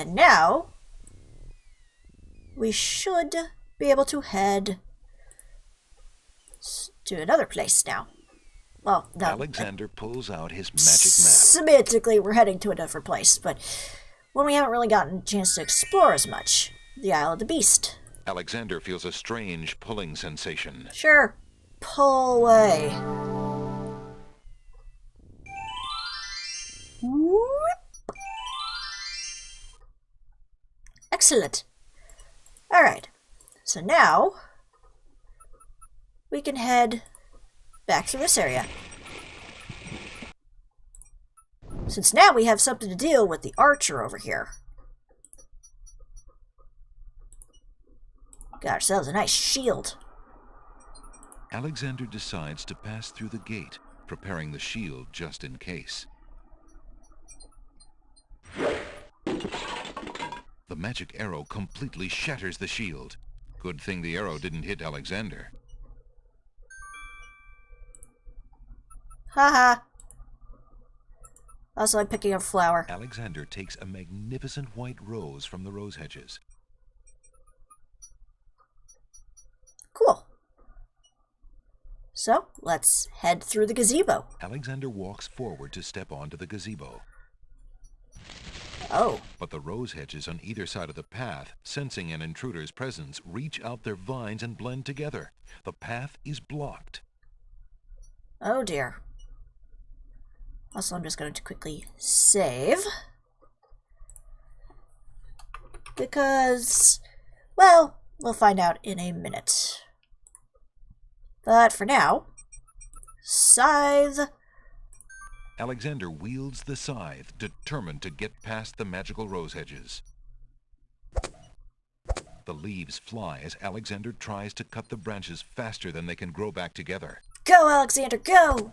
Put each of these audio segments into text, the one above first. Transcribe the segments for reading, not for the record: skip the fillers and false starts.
And now we should be able to head to another place now. Well, no. Alexander pulls out his magic map. Semantically, we're heading to a different place, but one we haven't really gotten a chance to explore as much. The Isle of the Beast. Alexander feels a strange pulling sensation. Sure. Pull away. Whoop. Excellent. Alright. So now we can head back to this area. Since now we have something to deal with the archer over here. Got ourselves a nice shield. Alexander decides to pass through the gate, preparing the shield just in case. The magic arrow completely shatters the shield. Good thing the arrow didn't hit Alexander. Haha. Also, I'm picking up a flower. Alexander takes a magnificent white rose from the rose hedges. Cool. So, let's head through the gazebo. Alexander walks forward to step onto the gazebo. Oh. But the rose hedges on either side of the path, sensing an intruder's presence, reach out their vines and blend together. The path is blocked. Oh dear. Also, I'm just going to quickly save. Because, well, we'll find out in a minute. But for now, scythe. Alexander wields the scythe, determined to get past the magical rose hedges. The leaves fly as Alexander tries to cut the branches faster than they can grow back together. Go, Alexander, go!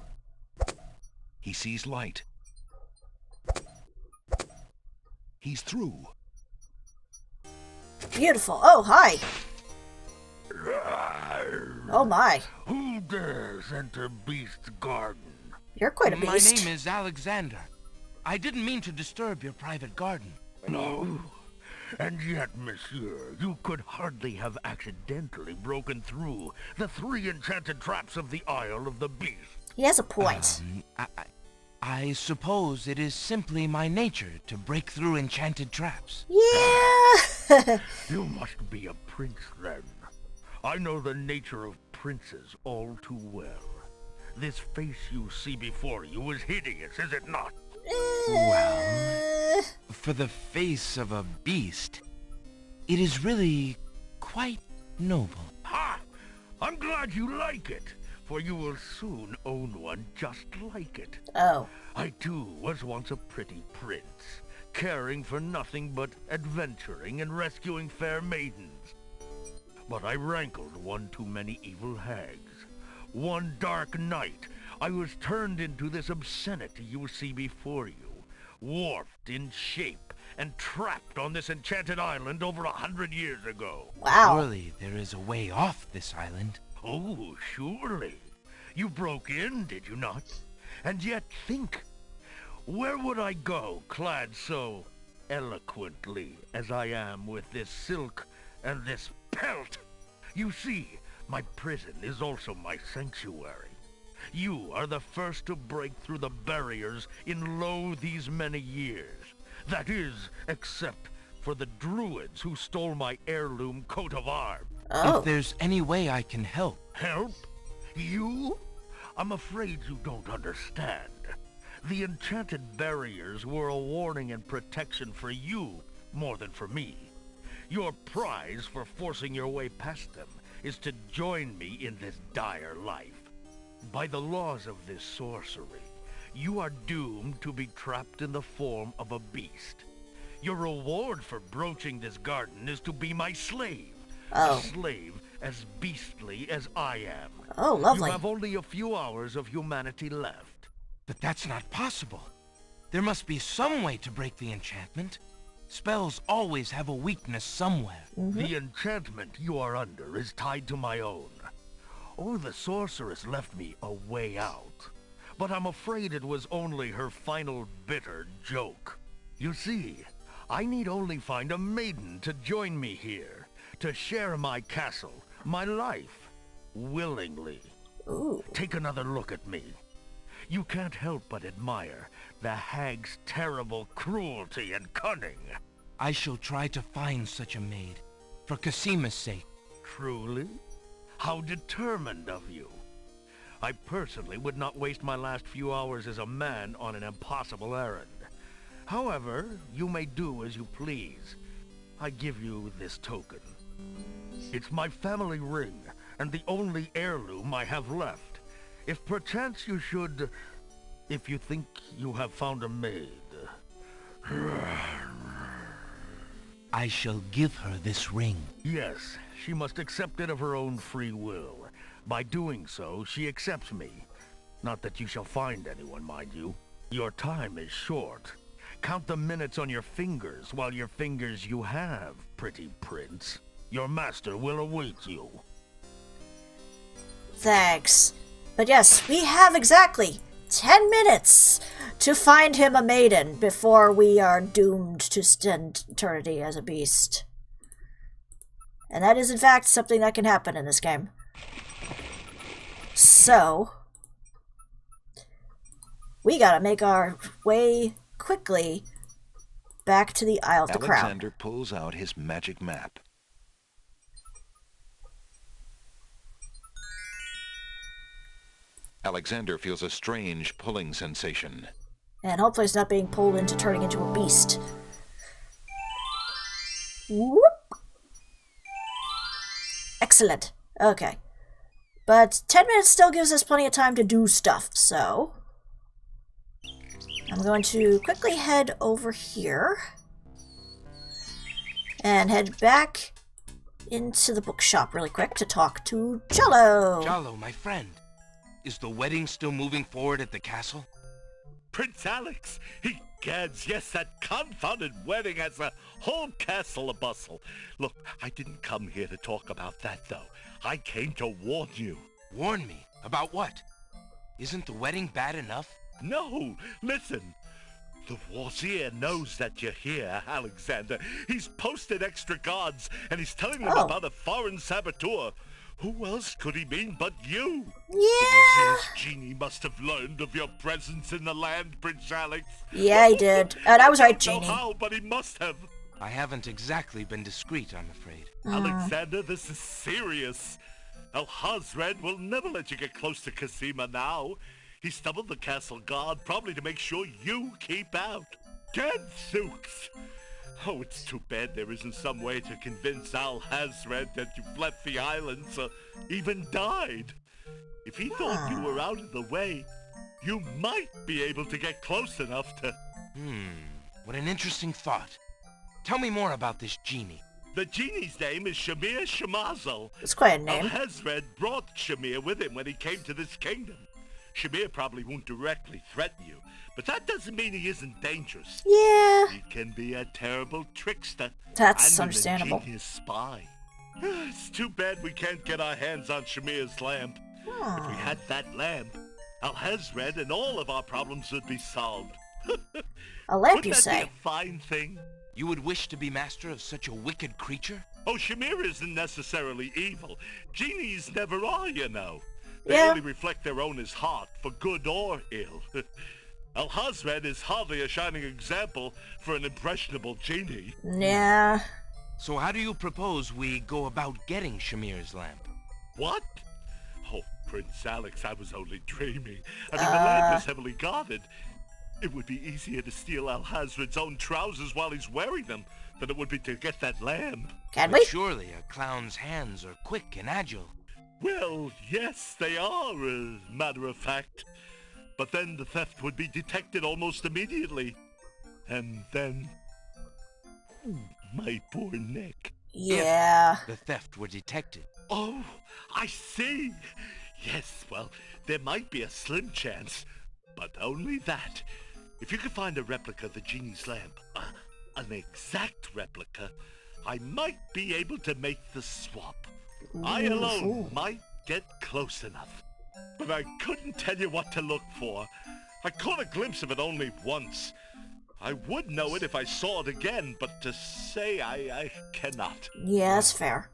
He sees light. He's through. Beautiful. Oh, hi. Oh my. Who dares enter Beast's garden? You're quite a beast. My name is Alexander. I didn't mean to disturb your private garden. No. And yet, monsieur, you could hardly have accidentally broken through the 3 enchanted traps of the Isle of the Beast. He has a point. I suppose it is simply my nature to break through enchanted traps. Yeah. You must be a prince, then. I know the nature of princes all too well. This face you see before you is hideous, is it not? Well, for the face of a beast, it is really quite noble. Ha! I'm glad you like it, for you will soon own one just like it. Oh. I too was once a pretty prince, caring for nothing but adventuring and rescuing fair maidens. But I rankled one too many evil hags. One dark night, I was turned into this obscenity you see before you, warped in shape and trapped on this enchanted island over 100 years ago. Wow. Surely there is a way off this island. Oh, surely. You broke in, did you not? And yet think, where would I go clad so eloquently as I am with this silk and this pelt? You see, my prison is also my sanctuary. You are the first to break through the barriers in lo these many years. That is, except for the druids who stole my heirloom coat of arms. Oh. If there's any way I can help. Help? You? I'm afraid you don't understand. The enchanted barriers were a warning and protection for you more than for me. Your prize for forcing your way past them is to join me in this dire life. By the laws of this sorcery, you are doomed to be trapped in the form of a beast. Your reward for broaching this garden is to be my slave. Oh. A slave as beastly as I am. Oh, lovely. You have only a few hours of humanity left. But that's not possible. There must be some way to break the enchantment. Spells always have a weakness somewhere. The enchantment you are under is tied to my own. Oh, the sorceress left me a way out. But I'm afraid it was only her final bitter joke. You see, I need only find a maiden to join me here, to share my castle, my life, willingly. Ooh. Take another look at me. You can't help but admire the hag's terrible cruelty and cunning. I shall try to find such a maid, for Casima's sake. Truly? How determined of you. I personally would not waste my last few hours as a man on an impossible errand. However, you may do as you please. I give you this token. It's my family ring, and the only heirloom I have left. If perchance you should... if you think you have found a maid... I shall give her this ring. Yes, she must accept it of her own free will. By doing so, she accepts me. Not that you shall find anyone, mind you. Your time is short. Count the minutes on your fingers, while your fingers you have, pretty prince. Your master will await you. Thanks. But yes, we have exactly 10 minutes to find him a maiden before we are doomed to spend eternity as a beast. And that is in fact something that can happen in this game. So, we gotta make our way quickly back to the Isle of the Crown. Alexander pulls out his magic map. Alexander feels a strange pulling sensation. And hopefully it's not being pulled into turning into a beast. Whoop. Excellent. Okay. But 10 minutes still gives us plenty of time to do stuff, so... I'm going to quickly head over here. And head back into the bookshop really quick to talk to Jello. Jello, my friend. Is the wedding still moving forward at the castle? Prince Alex, egads, yes, that confounded wedding has a whole castle a-bustle. Look, I didn't come here to talk about that, though. I came to warn you. Warn me? About what? Isn't the wedding bad enough? No, listen. The Wazir knows that you're here, Alexander. He's posted extra guards, and he's telling them about a foreign saboteur. Who else could he mean but you? Yeah. The Wazir's genie must have learned of your presence in the land, Prince Alex. Yeah, he did. I was right, I don't Genie. know how, but he must have. I haven't exactly been discreet, I'm afraid. Alexander, this is serious. Alhazred will never let you get close to Casima now. He stumbled the castle guard, probably to make sure you keep out. Gadzooks! Oh, it's too bad there isn't some way to convince Alhazred that you've left the islands or even died. If he thought you were out of the way, you might be able to get close enough to... What an interesting thought. Tell me more about this genie. The genie's name is Shamir Shamazel. It's quite a name. Alhazred brought Shamir with him when he came to this kingdom. Shamir probably won't directly threaten you, but that doesn't mean he isn't dangerous. Yeah. He can be a terrible trickster. That's and understandable. An ingenious spy. It's too bad we can't get our hands on Shamir's lamp. If we had that lamp, Alhazred and all of our problems would be solved. A lamp, you Wouldn't that say? be a fine thing? You would wish to be master of such a wicked creature? Oh, Shamir isn't necessarily evil. Genies never are, you know. They Yeah. only reflect their owner's heart, for good or ill. Alhazred is hardly a shining example for an impressionable genie. Yeah. So how do you propose we go about getting Shamir's lamp? What? Oh, Prince Alex, I was only dreaming. I mean, the land is heavily guarded. It would be easier to steal Alhazred's own trousers while he's wearing them than it would be to get that lamp. Can But we? surely a clown's hands are quick and agile. Well, yes, they are, as a matter of fact. But then the theft would be detected almost immediately. And then... my poor neck. Yeah. The theft were detected. Oh, I see. Yes, well, there might be a slim chance, but only that. If you could find a replica of the genie's lamp, an exact replica, I might be able to make the swap. I alone might get close enough, but I couldn't tell you what to look for. I caught a glimpse of it only once. I would know it if I saw it again, but to say I cannot. Yeah, that's fair.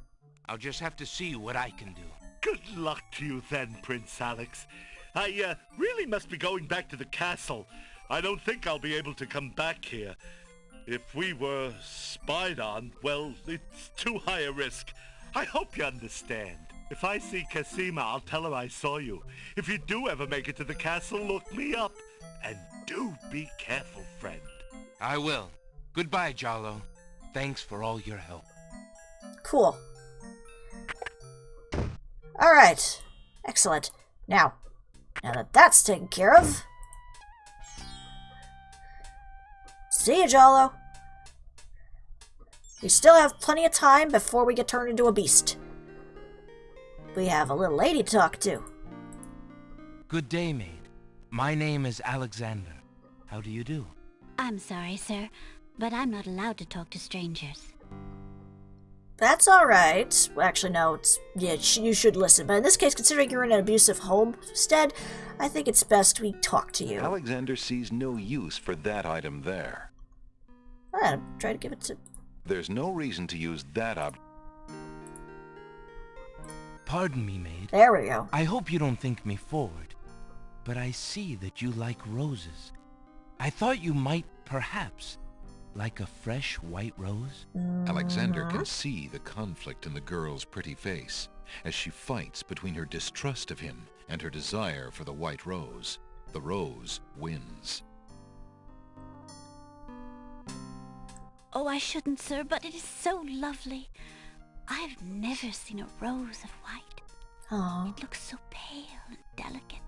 I'll just have to see what I can do. Good luck to you then, Prince Alex. I really must be going back to the castle. I don't think I'll be able to come back here. If we were spied on, well, it's too high a risk. I hope you understand. If I see Casima, I'll tell her I saw you. If you do ever make it to the castle, look me up. And do be careful, friend. I will. Goodbye, Jollo. Thanks for all your help. Cool. Alright. Excellent. Now that that's taken care of... See you, Jollo. We still have plenty of time before we get turned into a beast. We have a little lady to talk to. Good day, maid. My name is Alexander. How do you do? I'm sorry, sir, but I'm not allowed to talk to strangers. That's alright. Well, actually, no, you should listen. But in this case, considering you're in an abusive homestead, I think it's best we talk to you. Alexander sees no use for that item there. Try to give it to... There's no reason to use that object. Pardon me, maid. There we go. I hope you don't think me forward, but I see that you like roses. I thought you might, perhaps, like a fresh white rose. Alexander can see the conflict in the girl's pretty face as she fights between her distrust of him and her desire for the white rose. The rose wins. Oh, I shouldn't, sir, but it is so lovely. I've never seen a rose of white. Oh. It looks so pale and delicate.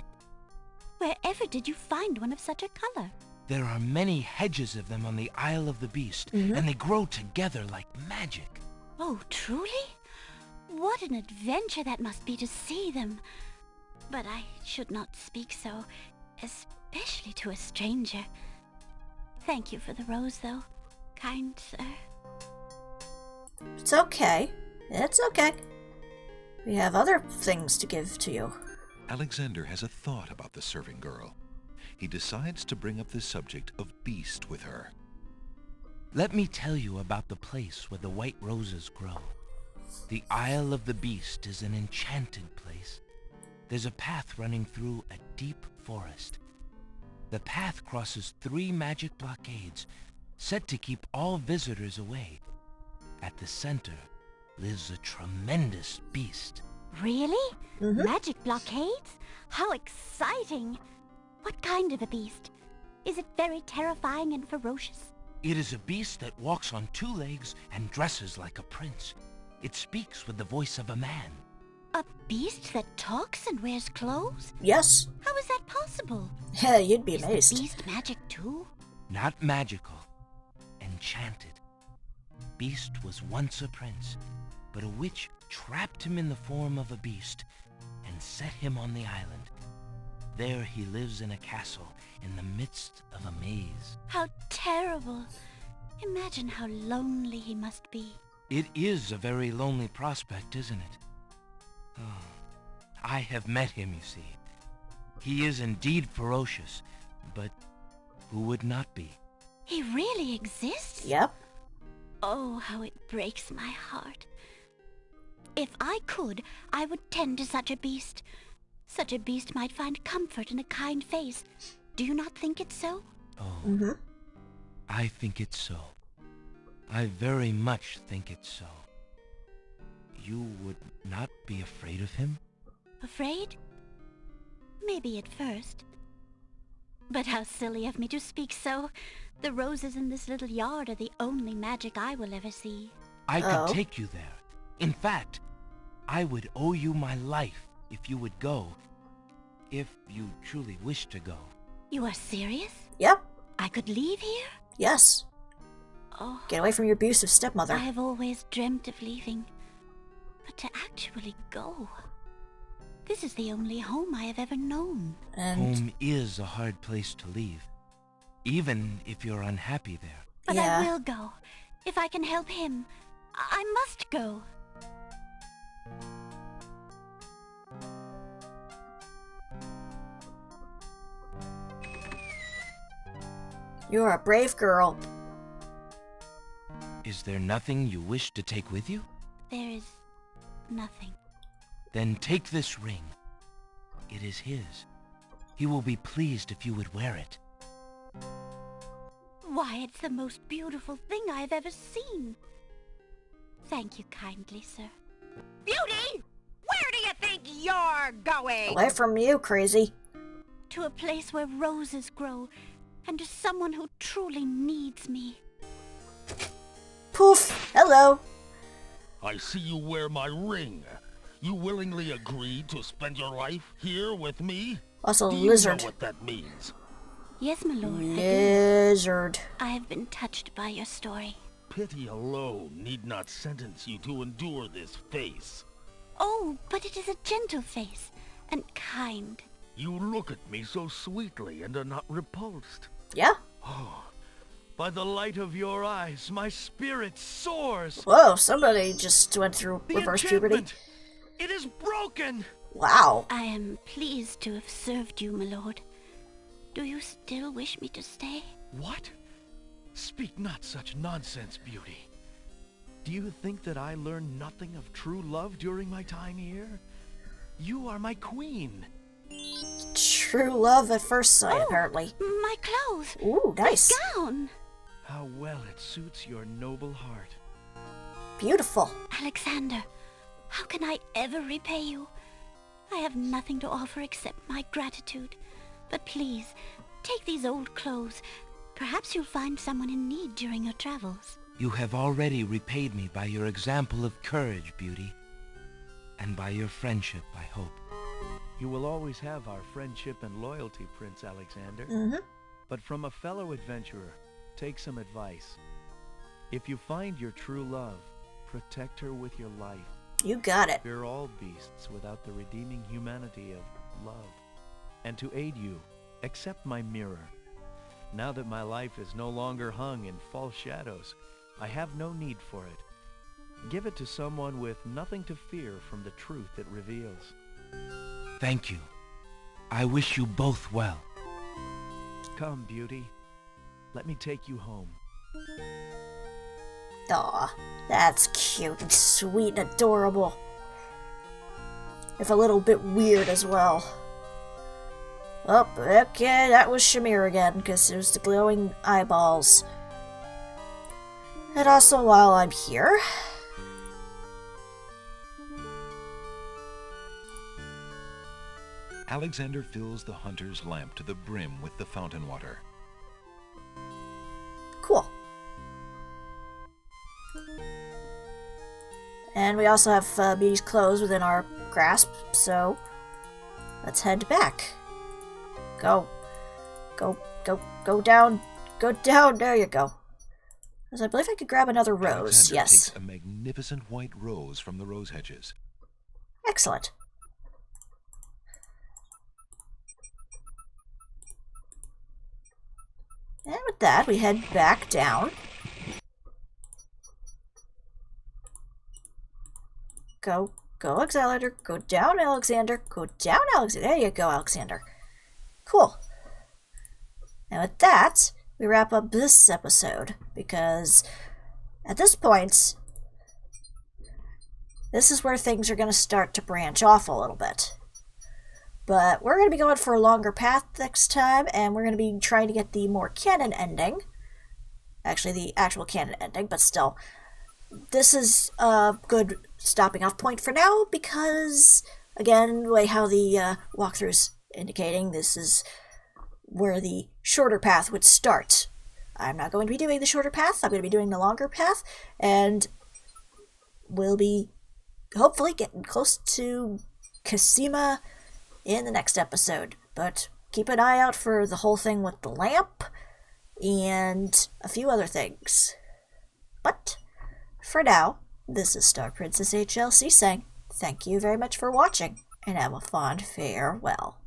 Wherever did you find one of such a color? There are many hedges of them on the Isle of the Beast, and they grow together like magic. Oh, truly? What an adventure that must be to see them. But I should not speak so, especially to a stranger. Thank you for the rose, though, kind sir. It's okay. It's okay. We have other things to give to you. Alexander has a thought about the serving girl. He decides to bring up the subject of beast with her. Let me tell you about the place where the white roses grow. The Isle of the Beast is an enchanted place. There's a path running through a deep forest. The path crosses 3 magic blockades, set to keep all visitors away. At the center lives a tremendous beast. Really? Magic blockades? How exciting! What kind of a beast? Is it very terrifying and ferocious? It is a beast that walks on 2 legs and dresses like a prince. It speaks with the voice of a man. A beast that talks and wears clothes? Yes. How is that possible? Yeah, you'd be Is the amazed. beast magic too? Not magical, enchanted. Beast was once a prince, but a witch trapped him in the form of a beast and set him on the island. There he lives in a castle in the midst of a maze. How terrible! Imagine how lonely he must be. It is a very lonely prospect, isn't it? Oh, I have met him, you see. He is indeed ferocious, but who would not be? He really exists? Yep. Oh, how it breaks my heart. If I could, I would tend to such a beast. Such a beast might find comfort in a kind face. Do you not think it so? Oh, I think it's so. I very much think it's so. You would not be afraid of him? Afraid? Maybe at first. But how silly of me to speak so. The roses in this little yard are the only magic I will ever see. I could take you there. In fact, I would owe you my life if you would go. If you truly wish to go. You are serious? Yep. I could leave here? Yes. Oh, Get away from your abusive stepmother. I have always dreamt of leaving. But to actually go... This is the only home I have ever known. And Home is a hard place to leave, even if you're unhappy there. But Yeah. I will go. If I can help him, I must go. You're a brave girl. Is there nothing you wish to take with you? There is nothing. Then take this ring. It is his. He will be pleased if you would wear it. Why, it's the most beautiful thing I've ever seen. Thank you kindly, sir. Beauty! Where do you think you're going? Away from you, crazy. To a place where roses grow, and to someone who truly needs me. Poof! Hello. I see you wear my ring. You willingly agreed to spend your life here with me? Also, Do you lizard. know what that means? Yes, my lord, I do. Lizard. I have been touched by your story. Pity alone need not sentence you to endure this face. Oh, but it is a gentle face, and kind. You look at me so sweetly and are not repulsed. Yeah? Oh, by the light of your eyes, my spirit soars. Whoa, somebody just went through The reverse puberty. enchantment! It is broken! Wow. I am pleased to have served you, my lord. Do you still wish me to stay? What? Speak not such nonsense, Beauty. Do you think that I learned nothing of true love during my time here? You are my queen. True love at first sight, apparently. My clothes! Ooh, nice. This gown! How well it suits your noble heart. Beautiful. Alexander, how can I ever repay you? I have nothing to offer except my gratitude. But please, take these old clothes. Perhaps you'll find someone in need during your travels. You have already repaid me by your example of courage, Beauty. And by your friendship, I hope. You will always have our friendship and loyalty, Prince Alexander. Mm-hmm. But from a fellow adventurer, take some advice. If you find your true love, protect her with your life. You got it. Fear all beasts without the redeeming humanity of love. And to aid you, accept my mirror. Now that my life is no longer hung in false shadows, I have no need for it. Give it to someone with nothing to fear from the truth it reveals. Thank you. I wish you both well. Come, Beauty. Let me take you home. Aw, that's cute and sweet and adorable. If a little bit weird as well. Oh, okay, that was Shamir again, because there's the glowing eyeballs. And also, while I'm here... Alexander fills the hunter's lamp to the brim with the fountain water. Cool. And we also have Beauty's clothes within our grasp, so let's head back. Go down, there you go. Because I believe I could grab another rose, Alexander yes. takes a magnificent white rose from the rose hedges. Excellent. And with that, we head back down. Go, Alexander. Go down, Alexander. Go down, Alexander. There you go, Alexander. Cool. And with that, we wrap up this episode, because at this point, this is where things are going to start to branch off a little bit. But we're going to be going for a longer path next time, and we're going to be trying to get the more canon ending. Actually, the actual canon ending, but still. This is a good stopping off point for now, because, again, the way how the walkthrough's indicating, this is where the shorter path would start. I'm not going to be doing the shorter path, I'm going to be doing the longer path, and we'll be hopefully getting close to Kasima in the next episode. But keep an eye out for the whole thing with the lamp and a few other things. But for now, this is StarPrincessHLC saying thank you very much for watching, and have a fond farewell.